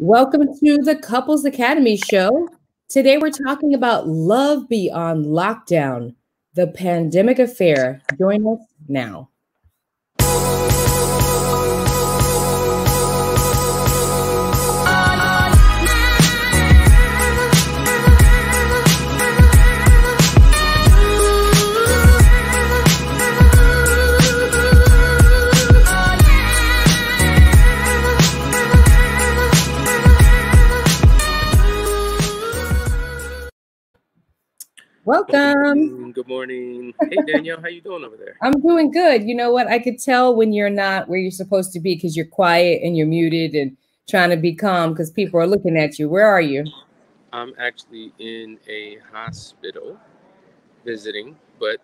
Welcome to the Couples Academy show. Today we're talking about love beyond lockdown, the pandemic affair. Join us now. Welcome. Good morning. Hey, Danielle, how you doing over there? I'm doing good. You know what? I could tell when you're not where you're supposed to be because you're quiet and you're muted and trying to be calm because people are looking at you. Where are you? I'm actually in a hospital visiting, but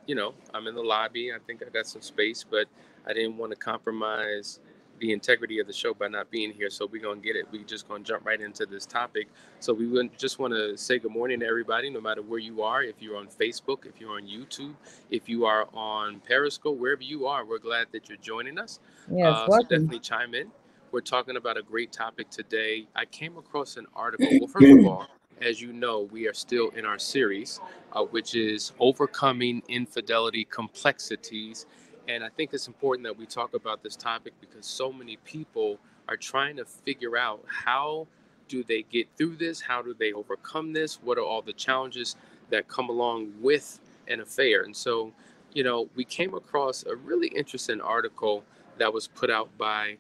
I'm in the lobby. I think I got some space, but I didn't want to compromise the integrity of the show by not being here. So we're going to get it. We're just going to jump right into this topic. So we just want to say good morning to everybody, no matter where you are. If you're on Facebook, if you're on YouTube, if you are on Periscope, wherever you are, we're glad that you're joining us. Yes, So definitely chime in. We're talking about a great topic today. I came across an article. Well, first of all, as you know, we are still in our series, which is Overcoming Infidelity Complexities. And I think it's important that we talk about this topic because so many people are trying to figure out how do they get through this? How do they overcome this? What are all the challenges that come along with an affair? And so, we came across a really interesting article that was put out by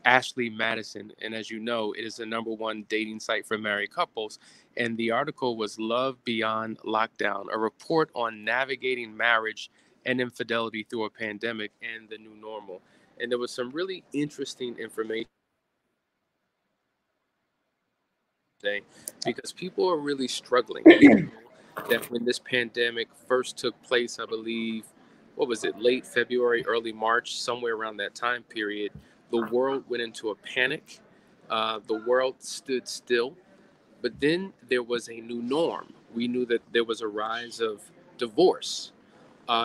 Ashley Madison. And as you know, it is the #1 dating site for married couples. And the article was Love Beyond Lockdown, a report on navigating marriage and infidelity through a pandemic and the new normal. And there was some really interesting information today because people are really struggling. That when this pandemic first took place, I believe, what was it, late February, early March, somewhere around that time period, the world went into a panic. The world stood still. But then there was a new norm. We knew that there was a rise of divorce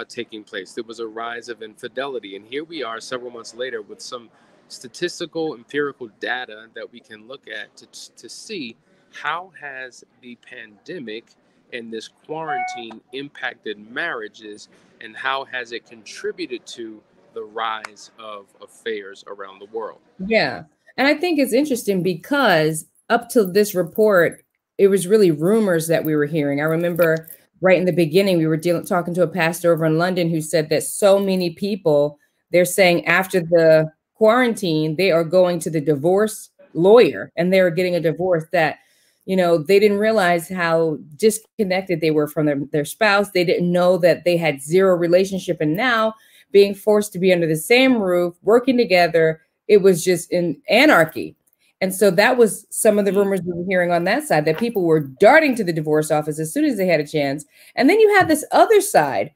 taking place. There was a rise of infidelity. And here we are several months later with some statistical, empirical data that we can look at to see how has the pandemic and this quarantine impacted marriages and how has it contributed to the rise of affairs around the world. Yeah. And I think it's interesting because up to this report, it was really rumors that we were hearing. I remember right in the beginning, we were talking to a pastor over in London who said that so many people, they're saying after the quarantine, they are going to the divorce lawyer and they're getting a divorce that, they didn't realize how disconnected they were from their spouse. They didn't know that they had zero relationship. And now being forced to be under the same roof, working together, it was just in anarchy. And so that was some of the rumors we were hearing on that side, that people were darting to the divorce office as soon as they had a chance. And then you have this other side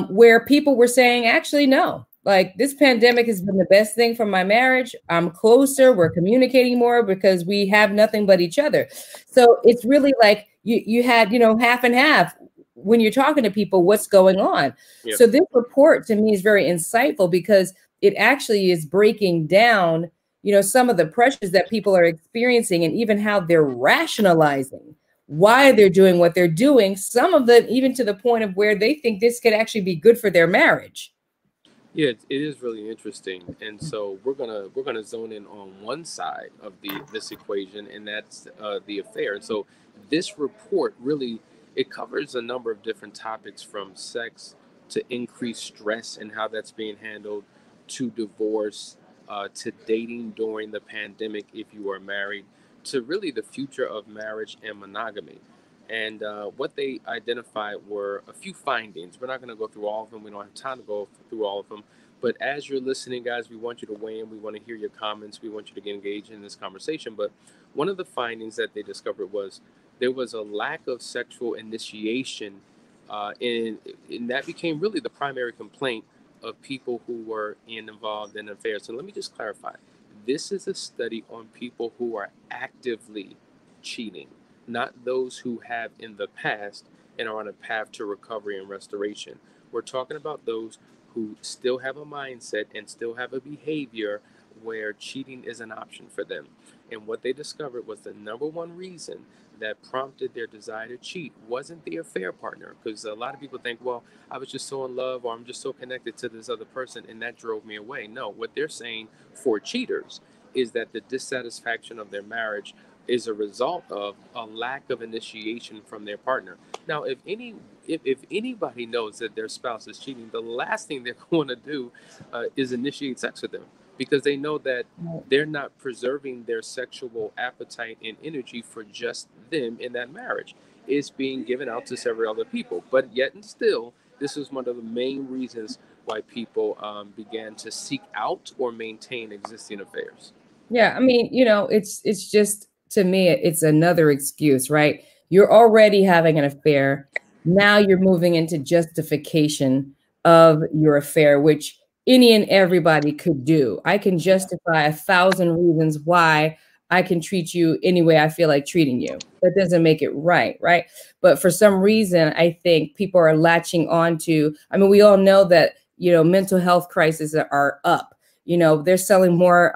where people were saying, actually, no, like this pandemic has been the best thing for my marriage. I'm closer. We're communicating more because we have nothing but each other. So it's really like you had, half and half when you're talking to people, what's going on. Yep. So this report to me is very insightful because it actually is breaking down some of the pressures that people are experiencing and even how they're rationalizing why they're doing what they're doing. Some of them even to the point of where they think this could actually be good for their marriage. Yeah, it is really interesting. And so we're gonna zone in on one side of this equation, and that's the affair. And so this report really, it covers a number of different topics from sex to increased stress and how that's being handled to divorce, to dating during the pandemic if you are married, to really the future of marriage and monogamy. And what they identified were a few findings. We're not going to go through all of them. We don't have time to go through all of them. But as you're listening, guys, we want you to weigh in. We want to hear your comments. We want you to get engaged in this conversation. But one of the findings that they discovered was there was a lack of sexual initiation. And that became really the primary complaint of people who were involved in affairs. So let me just clarify. This is a study on people who are actively cheating, not those who have in the past and are on a path to recovery and restoration. We're talking about those who still have a mindset and still have a behavior where cheating is an option for them. And what they discovered was the number one reason that prompted their desire to cheat wasn't the affair partner. Because a lot of people think, well, I was just so in love or I'm just so connected to this other person and that drove me away. No, what they're saying for cheaters is that the dissatisfaction of their marriage is a result of a lack of initiation from their partner. Now, if anybody knows that their spouse is cheating, the last thing they're going to do is initiate sex with them, because they know that they're not preserving their sexual appetite and energy for just them in that marriage. It's being given out to several other people. But yet and still, this is one of the main reasons why people began to seek out or maintain existing affairs. Yeah, I mean, it's just, to me, it's another excuse, right? You're already having an affair. Now you're moving into justification of your affair, which any and everybody could do. I can justify 1,000 reasons why I can treat you any way I feel like treating you. That doesn't make it right, right? But for some reason, I think people are latching on to, I mean, we all know that, mental health crises are up. They're selling more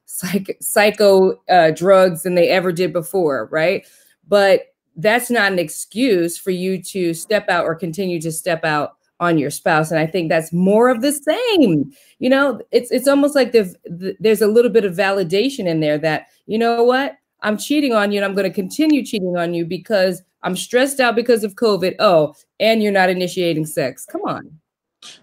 psycho drugs than they ever did before, right? But that's not an excuse for you to step out or continue to step out on your spouse. And I think that's more of the same. It's almost like there's a little bit of validation in there that, you know what, I'm cheating on you and I'm going to continue cheating on you because I'm stressed out because of COVID. Oh, and you're not initiating sex. Come on.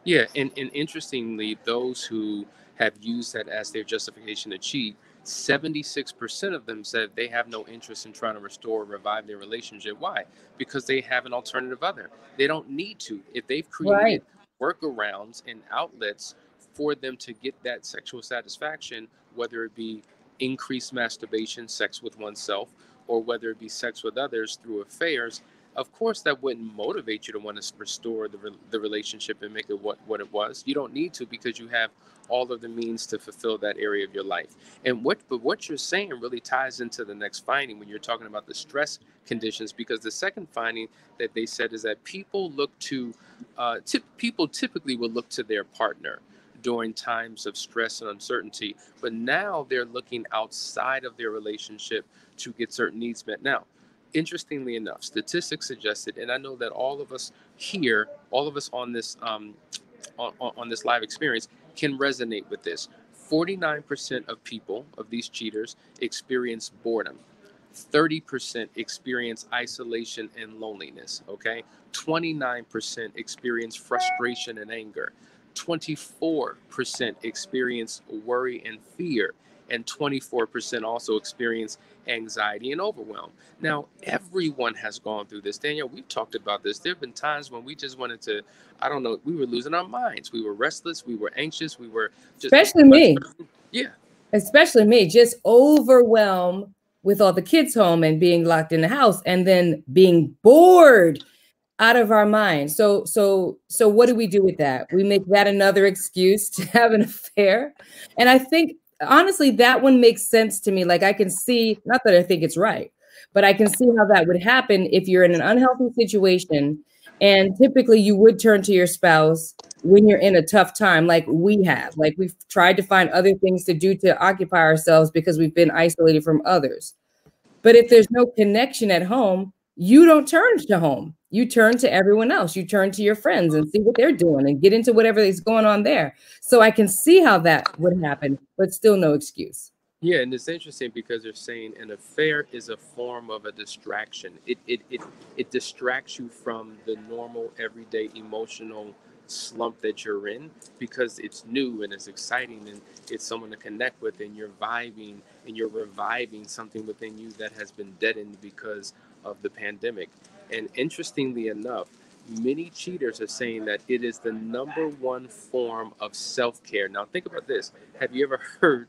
Yeah, and interestingly, those who have used that as their justification to cheat, 76% of them said they have no interest in trying to restore or revive their relationship. Why? Because they have an alternative other. They don't need to. If they've Right. created workarounds and outlets for them to get that sexual satisfaction, whether it be increased masturbation, sex with oneself, or whether it be sex with others through affairs, of course that wouldn't motivate you to want to restore the relationship and make it what it was. You don't need to, because you have all of the means to fulfill that area of your life. And what you're saying really ties into the next finding when you're talking about the stress conditions, because the second finding that they said is that people look to people typically will look to their partner during times of stress and uncertainty, but now they're looking outside of their relationship to get certain needs met. Now, interestingly enough, statistics suggested, and I know that all of us here, all of us on this on this live experience, can resonate with this. 49% of people, of these cheaters, experience boredom. 30% experience isolation and loneliness. Okay, 29% experience frustration and anger. 24% experience worry and fear, and 24% also experience anxiety and overwhelm. Now, everyone has gone through this. Danielle, we've talked about this. There have been times when we just wanted to, I don't know, we were losing our minds. We were restless. We were anxious. We were just Especially me. uncertain. Yeah. Especially me, just overwhelmed with all the kids home and being locked in the house and then being bored out of our minds. So what do we do with that? We make that another excuse to have an affair. And I think honestly that one makes sense to me. Like I can see, not that I think it's right, but I can see how that would happen if you're in an unhealthy situation, and typically you would turn to your spouse when you're in a tough time, like we have. Like we've tried to find other things to do to occupy ourselves because we've been isolated from others. But if there's no connection at home, you don't turn to home. You turn to everyone else. You turn to your friends and see what they're doing and get into whatever is going on there. So I can see how that would happen, but still no excuse. Yeah, and it's interesting because they're saying an affair is a form of a distraction. It distracts you from the normal, everyday emotional slump that you're in, because it's new and it's exciting and it's someone to connect with, and you're vibing and you're reviving something within you that has been deadened because of the pandemic. And interestingly enough, many cheaters are saying that it is the number one form of self-care. Now, think about this. Have you ever heard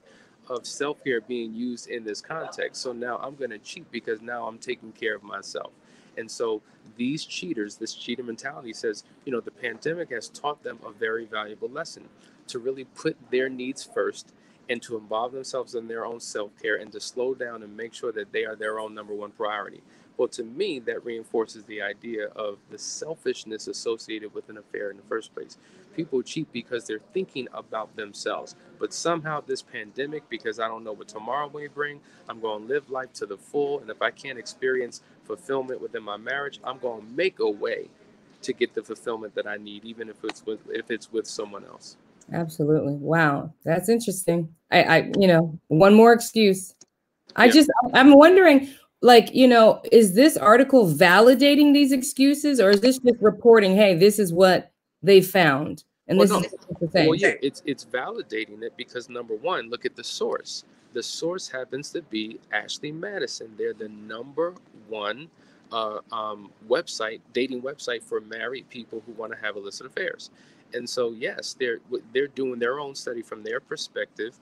of self-care being used in this context? So now I'm going to cheat because now I'm taking care of myself. And so these cheaters, this cheater mentality says, the pandemic has taught them a very valuable lesson to really put their needs first and to involve themselves in their own self-care and to slow down and make sure that they are their own number one priority. Well, to me, that reinforces the idea of the selfishness associated with an affair in the first place. People cheat because they're thinking about themselves. But somehow, this pandemic, because I don't know what tomorrow may bring, I'm going to live life to the full. And if I can't experience fulfillment within my marriage, I'm going to make a way to get the fulfillment that I need, even if it's with someone else. Absolutely. Wow. That's interesting. One more excuse. Yeah. I'm wondering, like, is this article validating these excuses, or is this just reporting, hey, this is what they found? And Well, this no. is the thing. Well, yeah, it's validating it because number one, look at the source. The source happens to be Ashley Madison. They're the number one website, dating website for married people who want to have illicit affairs. And so, yes, they're doing their own study from their perspective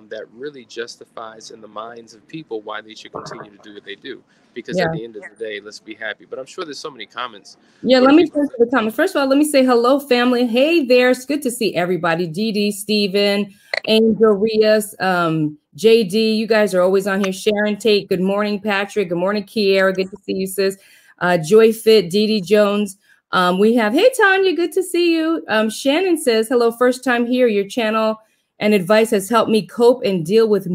that really justifies in the minds of people why they should continue to do what they do. Because Yeah. at the end of the day, let's be happy. But I'm sure there's so many comments. Yeah, What let do me people turn to the comments. First of all, let me say hello, family. Hey there. It's good to see everybody. Dee Dee, Steven, Angel Rios, JD. You guys are always on here. Sharon Tate. Good morning, Patrick. Good morning, Kiera. Good to see you, sis. Joy Fit, Dee Dee Jones. We have, hey, Tanya. Good to see you. Shannon says, hello, first time here. Your channel and advice has helped me cope and deal with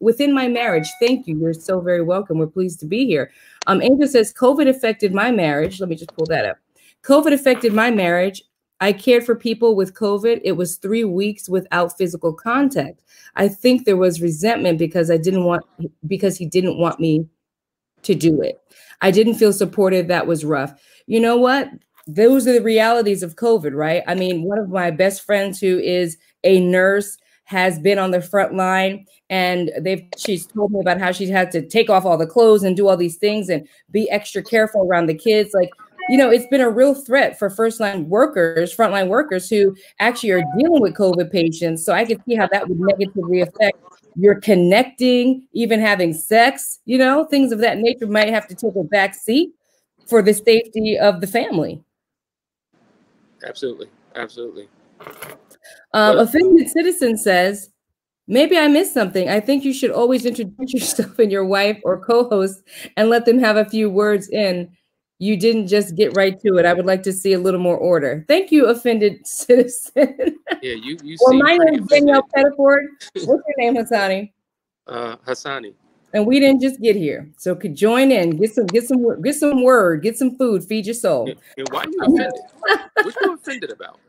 within my marriage. Thank you. You're so very welcome. We're pleased to be here. Angel says, COVID affected my marriage. Let me just pull that up. COVID affected my marriage. I cared for people with COVID. It was 3 weeks without physical contact. I think there was resentment because he didn't want me to do it. I didn't feel supported. That was rough. You know what? Those are the realities of COVID, right? I mean, one of my best friends who is a nurse has been on the front line, and she's told me about how she's had to take off all the clothes and do all these things and be extra careful around the kids. Like, it's been a real threat for frontline workers who actually are dealing with COVID patients. So I could see how that would negatively affect your connecting, even having sex, things of that nature might have to take a back seat for the safety of the family. Absolutely. Absolutely. Offended Citizen says, maybe I missed something. I think you should always introduce yourself and your wife or co-host and let them have a few words in. You didn't just get right to it. I would like to see a little more order. Thank you, Offended Citizen. Yeah, you Well, seem my pretty name is Danielle offended. Pettiford. What's your name, Hassani? Hassani. And we didn't just get here, so could join in, get some word, get some food, feed your soul. And why are you offended? What you offended about?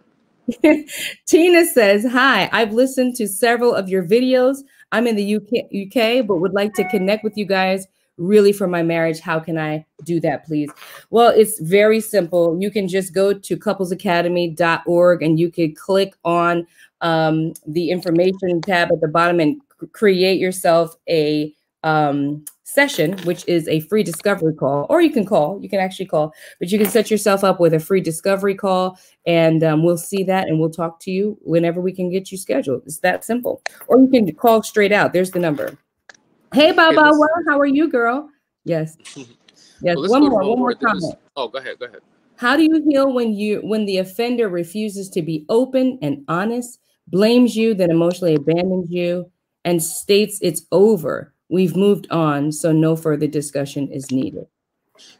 Tina says, hi, I've listened to several of your videos. I'm in the UK, but would like to connect with you guys really for my marriage. How can I do that, please? Well, it's very simple. You can just go to couplesacademy.org and you can click on the information tab at the bottom and create yourself a session, which is a free discovery call, or you can actually call, but you can set yourself up with a free discovery call, and we'll see that and we'll talk to you whenever we can get you scheduled. It's that simple. Or you can call straight out. There's the number. Hey, Baba, how are you, girl? Yes. Yes. Well, let's go to one more comment. Oh, go ahead. How do you heal when the offender refuses to be open and honest, blames you, then emotionally abandons you, and states it's over? We've moved on, so no further discussion is needed.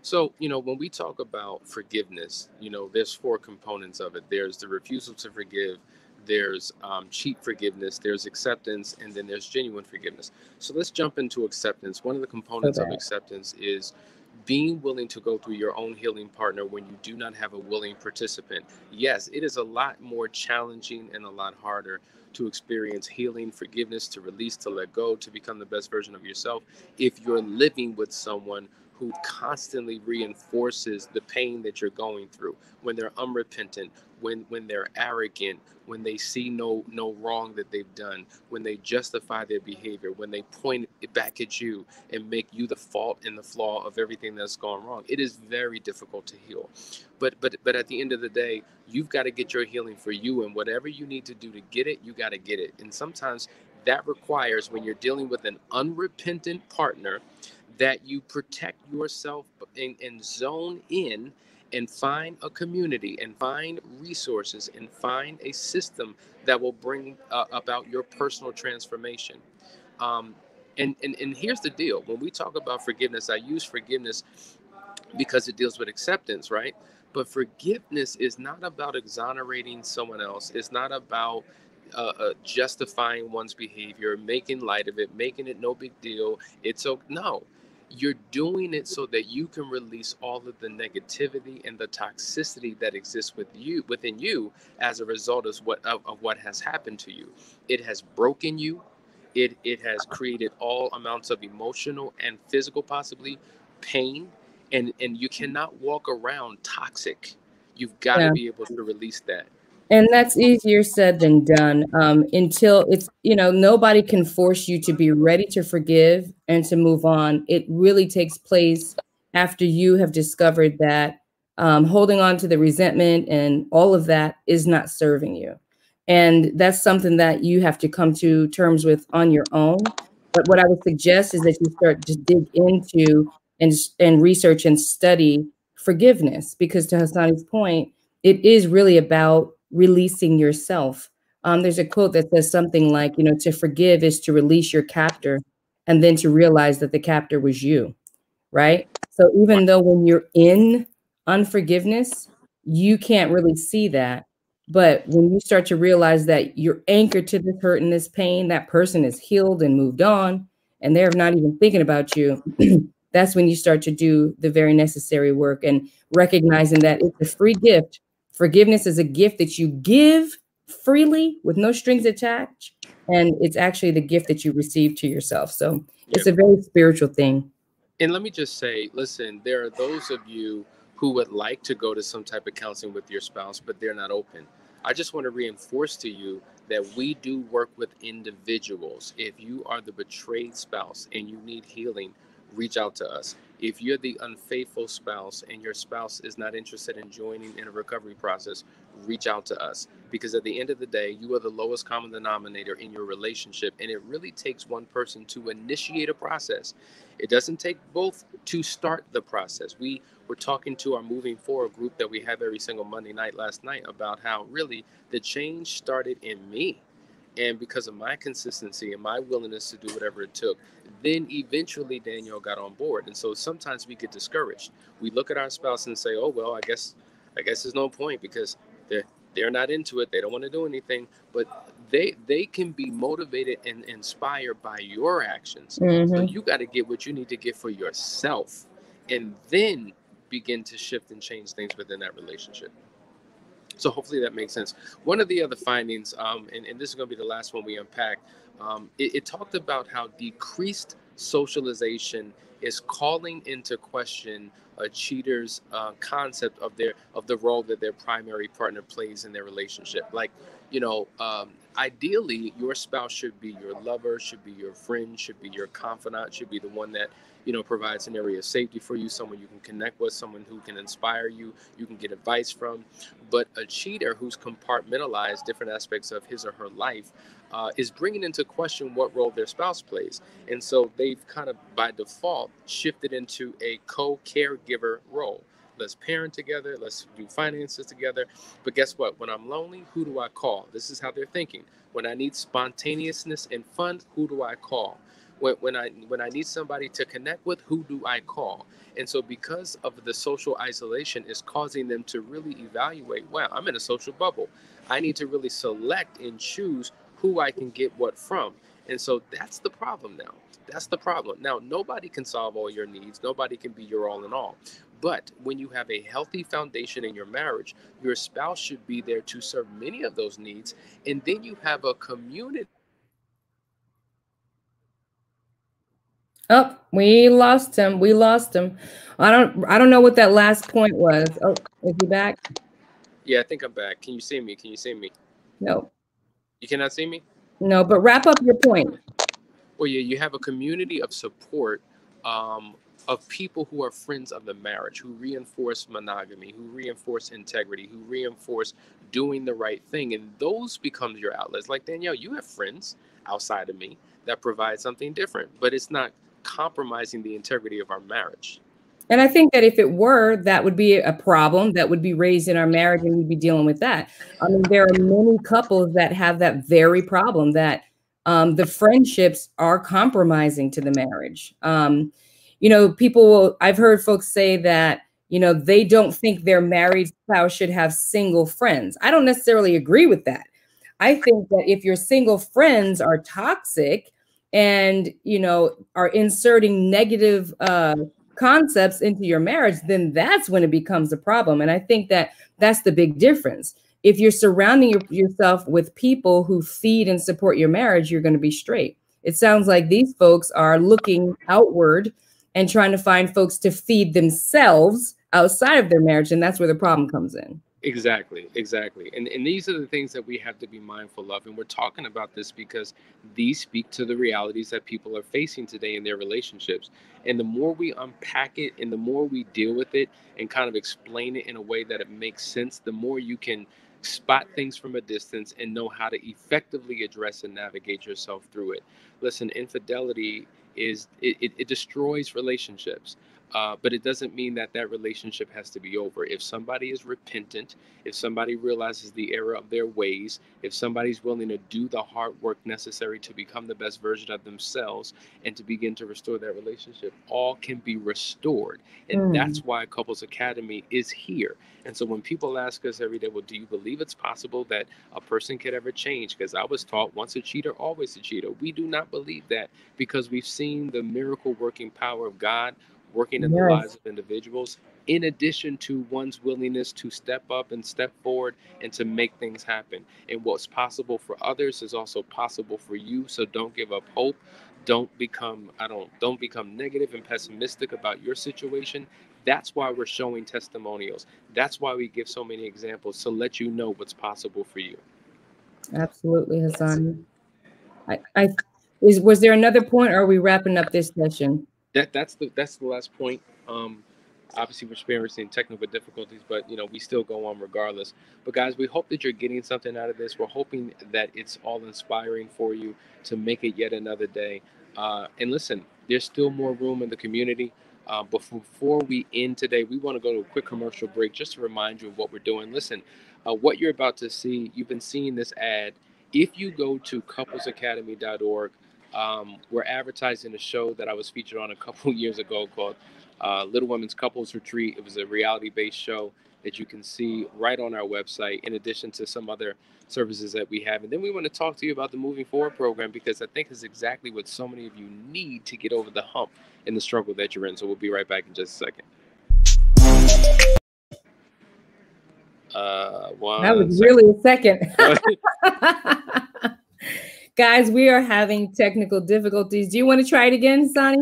So, when we talk about forgiveness, there's 4 components of it. There's the refusal to forgive, there's cheap forgiveness, there's acceptance, and then there's genuine forgiveness. So let's jump into acceptance. One of the components of acceptance is being willing to go through your own healing partner when you do not have a willing participant. Yes, it is a lot more challenging and a lot harder to experience healing, forgiveness, to release, to let go, to become the best version of yourself if you're living with someone who constantly reinforces the pain that you're going through, when they're unrepentant, when they're arrogant, when they see no wrong that they've done, when they justify their behavior, when they point it back at you and make you the fault and the flaw of everything that's gone wrong. It is very difficult to heal. But at the end of the day, you've got to get your healing for you, and whatever you need to do to get it, you got to get it. And sometimes that requires, when you're dealing with an unrepentant partner, that you protect yourself and zone in and find a community and find resources and find a system that will bring about your personal transformation. And here's the deal. When we talk about forgiveness, I use forgiveness because it deals with acceptance, right? But forgiveness is not about exonerating someone else. It's not about justifying one's behavior, making light of it, making it no big deal. It's okay. No, you're doing it so that you can release all of the negativity and the toxicity that exists within you as a result of what has happened to you. It has broken you. It has created all amounts of emotional and physical, possibly, pain, and you cannot walk around toxic. You've got to Yeah. be able to release that. And that's easier said than done. Until it's, nobody can force you to be ready to forgive and to move on. It really takes place after you have discovered that holding on to the resentment and all of that is not serving you. And that's something that you have to come to terms with on your own. But what I would suggest is that you start to dig into and research and study forgiveness, because to Hassani's point, it is really about releasing yourself. There's a quote that says something like, to forgive is to release your captor and then to realize that the captor was you, right? So even though when you're in unforgiveness, you can't really see that. But when you start to realize that you're anchored to this hurt and this pain, that person is healed and moved on, and they're not even thinking about you, that's when you start to do the very necessary work and recognizing that it's a free gift. Forgiveness is a gift that you give freely with no strings attached. And it's actually the gift that you receive to yourself. So Yeah. it's a very spiritual thing. And let me just say, listen, there are those of you who would like to go to some type of counseling with your spouse, but they're not open. I just want to reinforce to you that we do work with individuals. If you are the betrayed spouse and you need healing, reach out to us. If you're the unfaithful spouse and your spouse is not interested in joining in a recovery process, reach out to us. Because at the end of the day, you are the lowest common denominator in your relationship. And it really takes one person to initiate a process. It doesn't take both to start the process. We were talking to our Moving Forward group that we have every single Monday night last night about how really the change started in me. And because of my consistency and my willingness to do whatever it took, then eventually Danielle got on board. And so sometimes we get discouraged. We look at our spouse and say, "Oh well, I guess there's no point because they're not into it. They don't want to do anything." But they can be motivated and inspired by your actions. So Hmm. you got to get what you need to get for yourself, and then begin to shift and change things within that relationship. So hopefully that makes sense. One of the other findings, and this is going to be the last one we unpack, it talked about how decreased socialization is calling into question a cheater's concept of the role that their primary partner plays in their relationship. Like, ideally, your spouse should be your lover, should be your friend, should be your confidant, should be the one that provides an area of safety for you, someone you can connect with, someone who can inspire you, you can get advice from. But a cheater who's compartmentalized different aspects of his or her life is bringing into question what role their spouse plays. And so they've kind of by default shifted into a co-caregiver role. Let's parent together, let's do finances together. But guess what? When I'm lonely, who do I call? This is how they're thinking. When I need spontaneousness and fun, who do I call? When I need somebody to connect with, who do I call? And so because of the social isolation is causing them to really evaluate, wow, I'm in a social bubble. I need to really select and choose who I can get what from. And so that's the problem now. That's the problem. Now, nobody can solve all your needs. Nobody can be your all in all. But when you have a healthy foundation in your marriage, your spouse should be there to serve many of those needs. And then you have a community. Oh, we lost him. We lost him. I don't know what that last point was. Oh, is he back? Yeah, I think I'm back. Can you see me? Can you see me? No. You cannot see me? No, but wrap up your point. Well, yeah, you have a community of support, um, of people who are friends of the marriage, who reinforce monogamy, who reinforce integrity, who reinforce doing the right thing. And those becomes your outlets. Like Danielle, you have friends outside of me that provide something different, but it's not compromising the integrity of our marriage. And I think that if it were, that would be a problem that would be raised in our marriage, and we'd be dealing with that. I mean, there are many couples that have that very problem, that The friendships are compromising to the marriage. You know, people will, I've heard folks say that, you know, they don't think their married spouse should have single friends. I don't necessarily agree with that. I think that if your single friends are toxic and, you know, are inserting negative concepts into your marriage, then that's when it becomes a problem. And I think that that's the big difference. If you're surrounding yourself with people who feed and support your marriage, you're going to be straight. It sounds like these folks are looking outward and trying to find folks to feed themselves outside of their marriage. And that's where the problem comes in. Exactly, exactly. And these are the things that we have to be mindful of. And we're talking about this because these speak to the realities that people are facing today in their relationships. And the more we unpack it and the more we deal with it and kind of explain it in a way that it makes sense, the more you can spot things from a distance and know how to effectively address and navigate yourself through it. Listen, infidelity it destroys relationships. But it doesn't mean that that relationship has to be over. If somebody is repentant, if somebody realizes the error of their ways, if somebody's willing to do the hard work necessary to become the best version of themselves and to begin to restore that relationship, all can be restored. And that's why Couples Academy is here. And so when people ask us every day, well, do you believe it's possible that a person could ever change? Because I was taught once a cheater, always a cheater. We do not believe that because we've seen the miracle working power of God working in the lives of individuals, in addition to one's willingness to step up and step forward and to make things happen. And what's possible for others is also possible for you. So don't give up hope. Don't become negative and pessimistic about your situation. That's why we're showing testimonials. That's why we give so many examples to let you know what's possible for you. Absolutely, Hassan. Was there another point, or are we wrapping up this session? That's the last point. Obviously we're experiencing technical difficulties, but we still go on regardless. But guys, we hope that you're getting something out of this. We're hoping that it's all inspiring for you to make it yet another day. And listen, there's still more room in the community. But before we end today, we want to go to a quick commercial break just to remind you of what we're doing. Listen, what you're about to see, you've been seeing this ad. If you go to couplesacademy.org, we're advertising a show that I was featured on a couple years ago called Little Women's Couples Retreat. It was a reality-based show that you can see right on our website, in addition to some other services that we have. And then we want to talk to you about the Moving Forward program, because I think it's exactly what so many of you need to get over the hump in the struggle that you're in. So we'll be right back in just a second. That was really a second. Guys, we are having technical difficulties. Do you want to try it again, Sonny?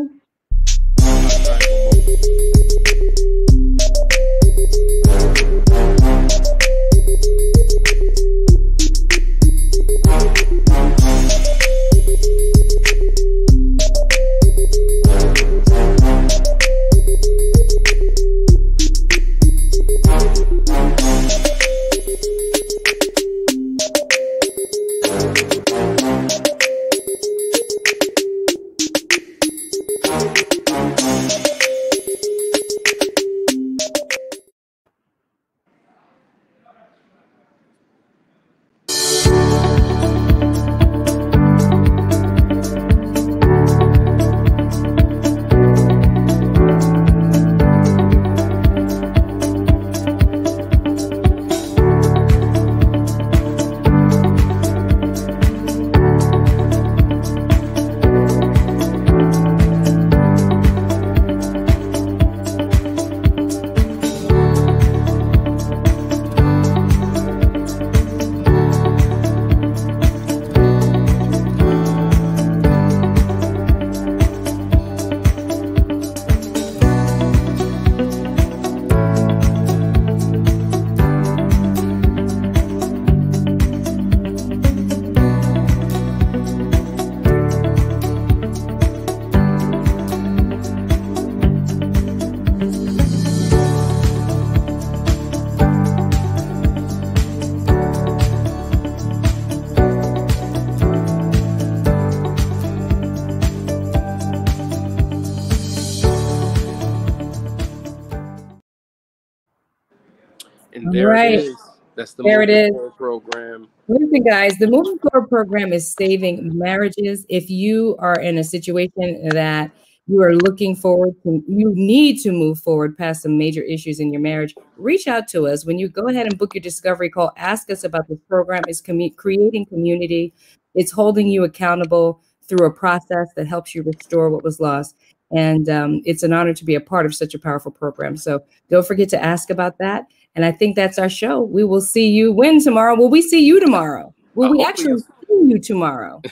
And there it is. That's the There it Moving is. Forward program. Listen, guys, the Moving Forward program is saving marriages. If you are in a situation that you are looking forward to, you need to move forward past some major issues in your marriage, reach out to us. When you go ahead and book your discovery call, ask us about this program. It's creating community. It's holding you accountable through a process that helps you restore what was lost. And it's an honor to be a part of such a powerful program. So don't forget to ask about that. And I think that's our show. We will see you when tomorrow. Will we see you tomorrow? Will we Hopefully, actually see you tomorrow?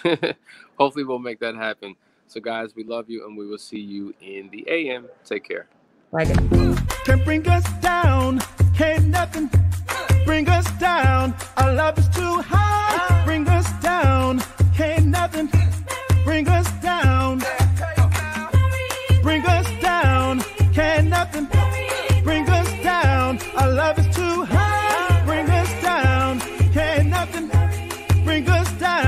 hopefully we'll make that happen. So, guys, we love you, and we will see you in the AM. Take care. Bye, guys. Can't bring us down, can't nothing bring us down. Our love is too high, bring us down, can't nothing bring us down. Bring us down, can't nothing bring us down. Our love is too high, bring us down, can't nothing bring us down.